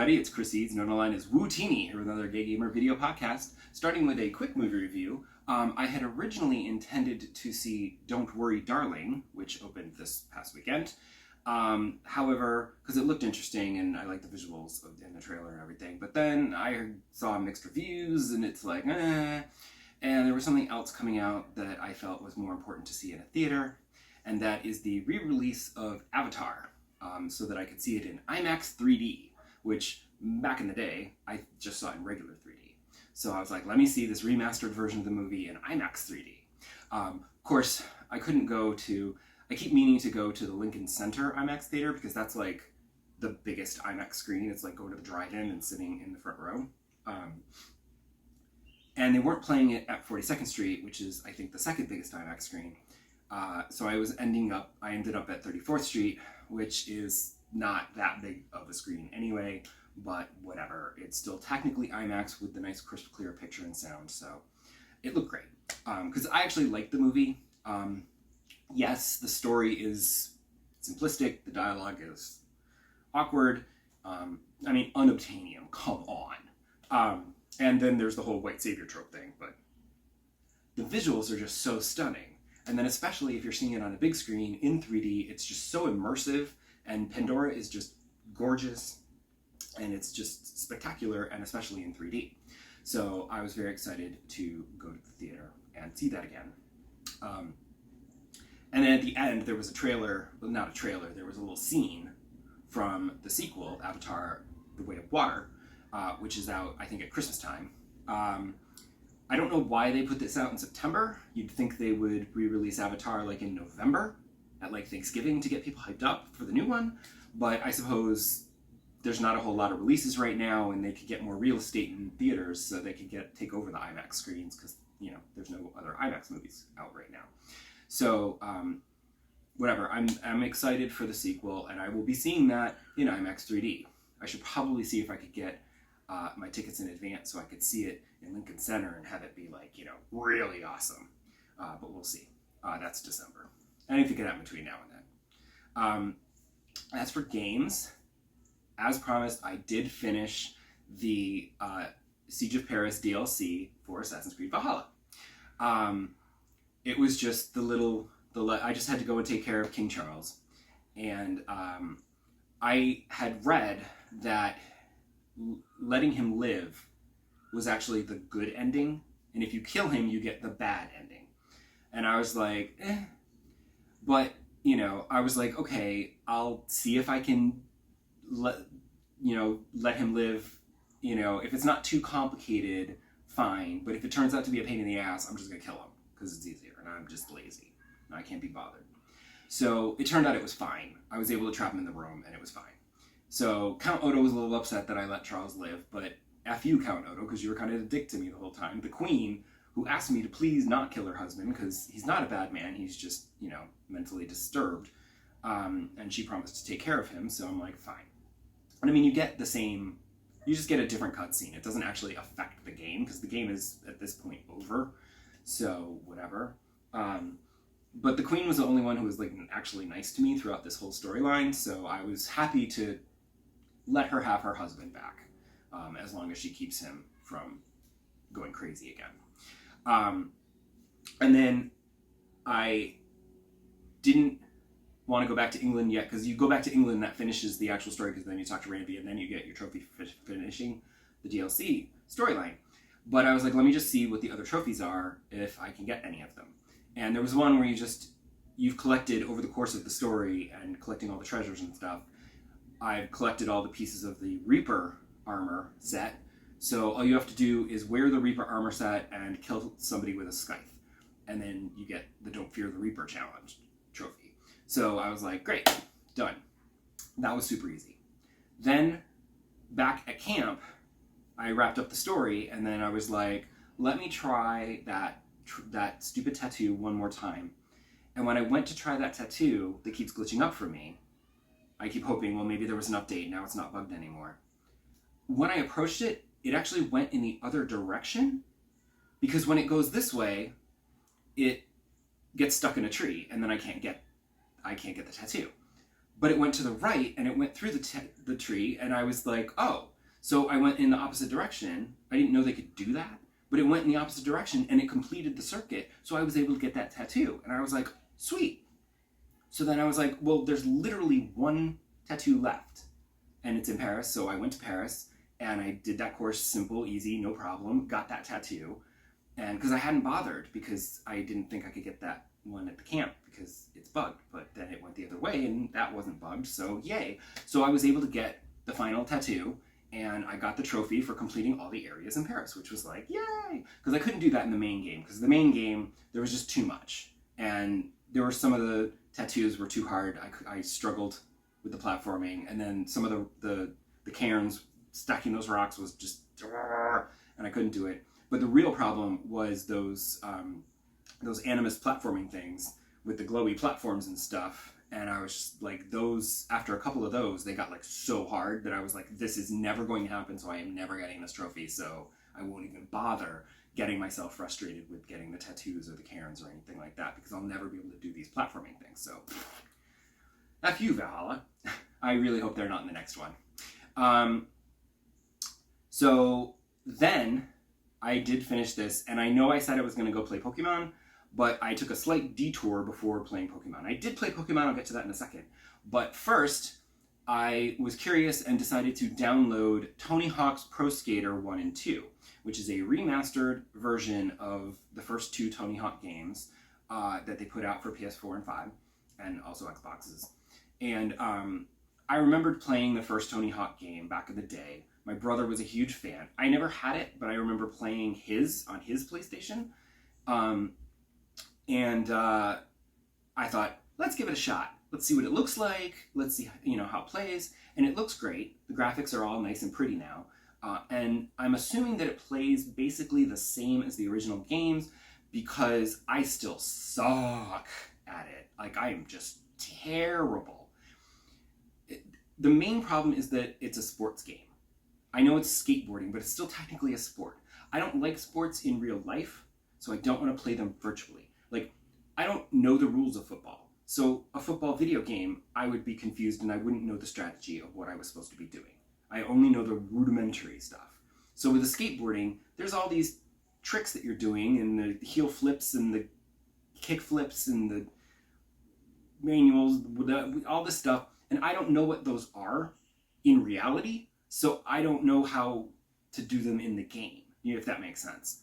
everybody, it's Chris Eads, known online as Wootini, here with another Gay Gamer video podcast, starting with a quick movie review. I had originally intended to see Don't Worry Darling, which opened this past weekend. However, because it looked interesting and I liked the visuals in the trailer and everything, but then I saw mixed reviews and it's like, and there was something else coming out that I felt was more important to see in a theater, and that is the re-release of Avatar, so that I could see it in IMAX 3D, which back in the day, I just saw it in regular 3D. So I was like, let me see this remastered version of the movie in IMAX 3D. Of course, I couldn't go to, I keep meaning to go to the Lincoln Center IMAX theater because that's like the biggest IMAX screen. It's like going to the drive-in and sitting in the front row. And they weren't playing it at 42nd Street, which is, I think, the second biggest IMAX screen. So I ended up at 34th Street, which is not that big of a screen anyway, but whatever. It's still technically IMAX with the nice crisp, clear picture and sound, so it looked great. Because I actually liked the movie. Yes, the story is simplistic, the dialogue is awkward. Unobtainium, come on. And then there's the whole white savior trope thing, but the visuals are just so stunning. And then especially if you're seeing it on a big screen in 3D, it's just so immersive, and Pandora is just gorgeous, and it's just spectacular, and especially in 3D. So I was very excited to go to the theater and see that again. And then at the end, there was a trailer, well, not a trailer, there was a little scene from the sequel, Avatar: The Way of Water, which is out, I think, at Christmas time. I don't know why they put this out in September. You'd think they would re-release Avatar like in November at like Thanksgiving to get people hyped up for the new one. But I suppose there's not a whole lot of releases right now, and they could get more real estate in theaters so they could take over the IMAX screens because, there's no other IMAX movies out right now. So whatever, I'm excited for the sequel, and I will be seeing that in IMAX 3D. I should probably see if I could get my tickets in advance so I could see it in Lincoln Center and have it be like, really awesome. But we'll see. That's December. Anything could happen between now and then. As for games, as promised, I did finish the Siege of Paris DLC for Assassin's Creed Valhalla. It was just I just had to go and take care of King Charles. And I had read that letting him live was actually the good ending, and if you kill him, you get the bad ending. And I was like, but I was like, okay, I'll see if I can let him live. If it's not too complicated, fine. But if it turns out to be a pain in the ass, I'm just gonna kill him because it's easier, and I'm just lazy and I can't be bothered. So it turned out it was fine. I was able to trap him in the room, and it was fine. So Count Odo was a little upset that I let Charles live, but F you, Count Odo, because you were kind of a dick to me the whole time. The Queen, who asked me to please not kill her husband, because he's not a bad man, he's just, mentally disturbed, and she promised to take care of him, so I'm like, fine. And you get you just get a different cutscene. It doesn't actually affect the game, because the game is, at this point, over, so whatever. But the Queen was the only one who was actually nice to me throughout this whole storyline, so I was happy to let her have her husband back, as long as she keeps him from going crazy again. And then I didn't want to go back to England yet, because you go back to England, that finishes the actual story, because then you talk to Randy, and then you get your trophy for finishing the DLC storyline. But I was like, let me just see what the other trophies are, if I can get any of them. And there was one where you've collected over the course of the story and collecting all the treasures and stuff. I've collected all the pieces of the Reaper armor set. So all you have to do is wear the Reaper armor set and kill somebody with a scythe. And then you get the Don't Fear the Reaper challenge trophy. So I was like, great, done. That was super easy. Then back at camp, I wrapped up the story, and then I was like, let me try that stupid tattoo one more time. And when I went to try that tattoo that keeps glitching up for me, I keep hoping, well, maybe there was an update, now it's not bugged anymore. When I approached it, it actually went in the other direction, because when it goes this way, it gets stuck in a tree, and then I can't get the tattoo. But it went to the right, and it went through the tree, and I was like, oh, So I went in the opposite direction. I didn't know they could do that, but it went in the opposite direction and it completed the circuit. So I was able to get that tattoo. And I was like, sweet. So then I was like, well, there's literally one tattoo left and it's in Paris. So I went to Paris and I did that course, simple, easy, no problem, got that tattoo. And because I hadn't bothered because I didn't think I could get that one at the camp because it's bugged, but then it went the other way and that wasn't bugged, so yay. So I was able to get the final tattoo and I got the trophy for completing all the areas in Paris, which was like, yay! Because I couldn't do that in the main game, because the main game, there was just too much. And there were some of the tattoos were too hard. I struggled with the platforming, and then some of the cairns, stacking those rocks was just, and I couldn't do it. But the real problem was those animus platforming things with the glowy platforms and stuff. And I was just like, those, after a couple of those, they got like so hard that I was like, this is never going to happen, so I am never getting this trophy, so I won't even bother getting myself frustrated with getting the tattoos or the cairns or anything like that, because I'll never be able to do these platforming things. So, F you, Valhalla. I really hope they're not in the next one. So then I did finish this, and I know I said I was going to go play Pokemon, but I took a slight detour before playing Pokemon. I did play Pokemon, I'll get to that in a second. But first, I was curious and decided to download Tony Hawk's Pro Skater 1 and 2, which is a remastered version of the first two Tony Hawk games that they put out for PS4 and 5, and also Xboxes. And I remembered playing the first Tony Hawk game back in the day. My brother was a huge fan. I never had it, but I remember playing his on his PlayStation. I thought, let's give it a shot. Let's see what it looks like. Let's see, how it plays. And it looks great. The graphics are all nice and pretty now. And I'm assuming that it plays basically the same as the original games because I still suck at it. Like, I am just terrible. The main problem is that it's a sports game. I know it's skateboarding, but it's still technically a sport. I don't like sports in real life, so I don't want to play them virtually. Like, I don't know the rules of football. So a football video game, I would be confused and I wouldn't know the strategy of what I was supposed to be doing. I only know the rudimentary stuff. So with the skateboarding, there's all these tricks that you're doing, and the heel flips and the kick flips and the manuals, all this stuff, and I don't know what those are in reality, so I don't know how to do them in the game, if that makes sense.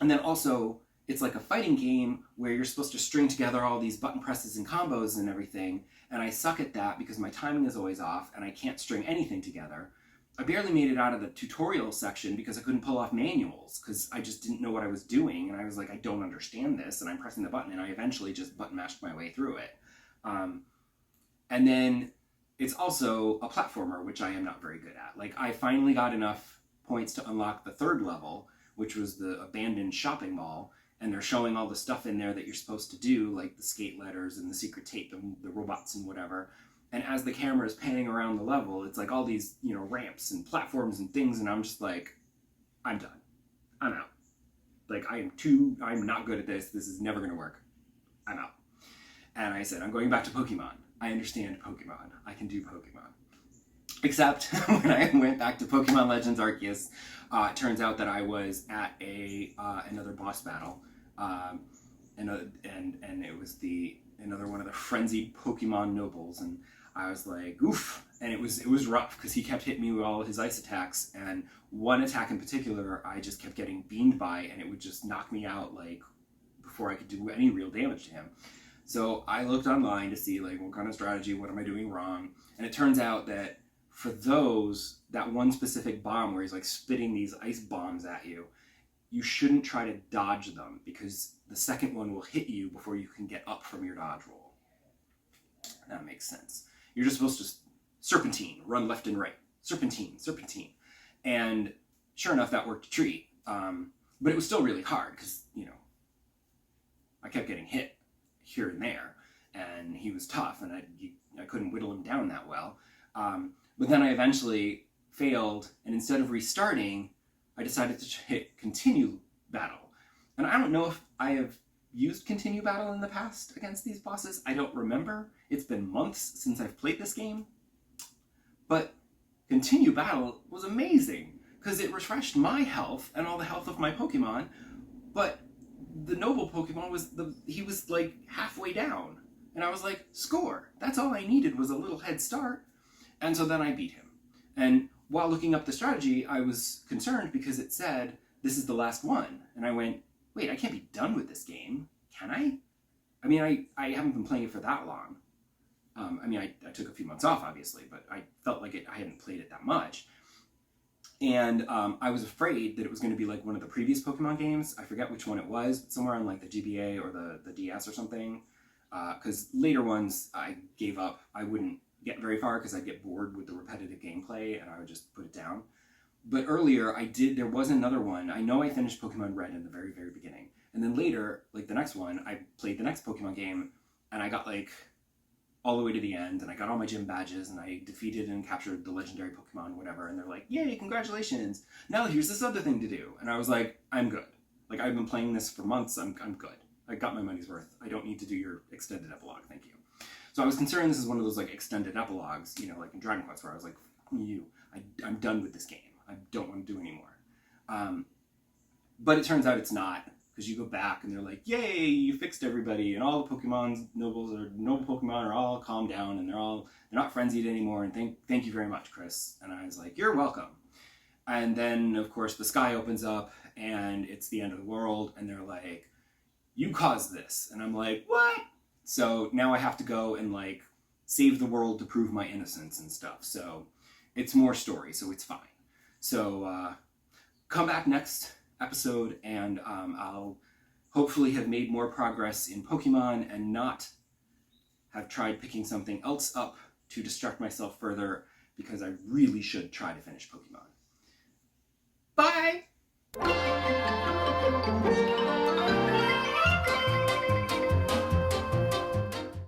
And then also, it's like a fighting game where you're supposed to string together all these button presses and combos and everything, and I suck at that because my timing is always off and I can't string anything together. I barely made it out of the tutorial section because I couldn't pull off manuals because I just didn't know what I was doing, and I was like, I don't understand this, and I'm pressing the button, and I eventually just button mashed my way through it. And then it's also a platformer, which I am not very good at. Like, I finally got enough points to unlock the third level, which was the abandoned shopping mall, and they're showing all the stuff in there that you're supposed to do, like the skate letters and the secret tape and the robots and whatever. And as the camera is panning around the level, it's like all these, ramps and platforms and things, and I'm just like, I'm done. I'm out. Like, I'm not good at this. This is never going to work. I'm out. And I said, I'm going back to Pokemon. I understand Pokemon. I can do Pokemon. Except when I went back to Pokemon Legends Arceus, it turns out that I was at another boss battle, and it was another one of the frenzied Pokemon nobles, and I was like, oof, and it was rough because he kept hitting me with all his ice attacks, and one attack in particular I just kept getting beamed by, and it would just knock me out like before I could do any real damage to him. So I looked online to see like what kind of strategy, what am I doing wrong, and it turns out that for that one specific bomb where he's like spitting these ice bombs at you, you shouldn't try to dodge them because the second one will hit you before you can get up from your dodge roll. That makes sense. You're just supposed to serpentine, run left and right. Serpentine. And sure enough, that worked a treat. But it was still really hard because, I kept getting hit here and there, and he was tough, and I couldn't whittle him down that well. But then I eventually failed, and instead of restarting, I decided to hit continue battle. And I don't know if I have used continue battle in the past against these bosses. I don't remember. It's been months since I've played this game. But continue battle was amazing because it refreshed my health and all the health of my Pokemon, but the noble Pokemon he was like halfway down. And I was like, score. That's all I needed was a little head start. And so then I beat him. And while looking up the strategy, I was concerned because it said, this is the last one. And I went, wait, I can't be done with this game. Can I? I mean, I haven't been playing it for that long. I took a few months off, obviously, but I felt like I hadn't played it that much. And I was afraid that it was going to be like one of the previous Pokemon games. I forget which one it was, but somewhere on like the GBA or the DS or something. Because later ones, I gave up. I wouldn't get very far because I'd get bored with the repetitive gameplay and I would just put it down. But earlier, there was another one. I know I finished Pokemon Red in the very, very beginning. And then later, like the next one, I played the next Pokemon game and I got like all the way to the end and I got all my gym badges and I defeated and captured the legendary Pokemon, whatever. And they're like, yay, congratulations. Now here's this other thing to do. And I was like, I'm good. Like I've been playing this for months. I'm good. I got my money's worth. I don't need to do your extended epilogue. Thank you. So I was concerned this is one of those like extended epilogues, you know, like in Dragon Quest where I was like, I'm done with this game. I don't want to do anymore. But it turns out it's not. Because you go back and they're like, yay, you fixed everybody, and all the Pokemon's noble Pokemon are all calmed down, and they're not frenzied anymore, and thank you very much, Chris. And I was like, you're welcome. And then, of course, the sky opens up, and it's the end of the world, and they're like, you caused this. And I'm like, what? So now I have to go and, like, save the world to prove my innocence and stuff. So it's more story, so it's fine. So come back next episode and I'll hopefully have made more progress in Pokemon and not have tried picking something else up to distract myself further because I really should try to finish Pokemon. Bye!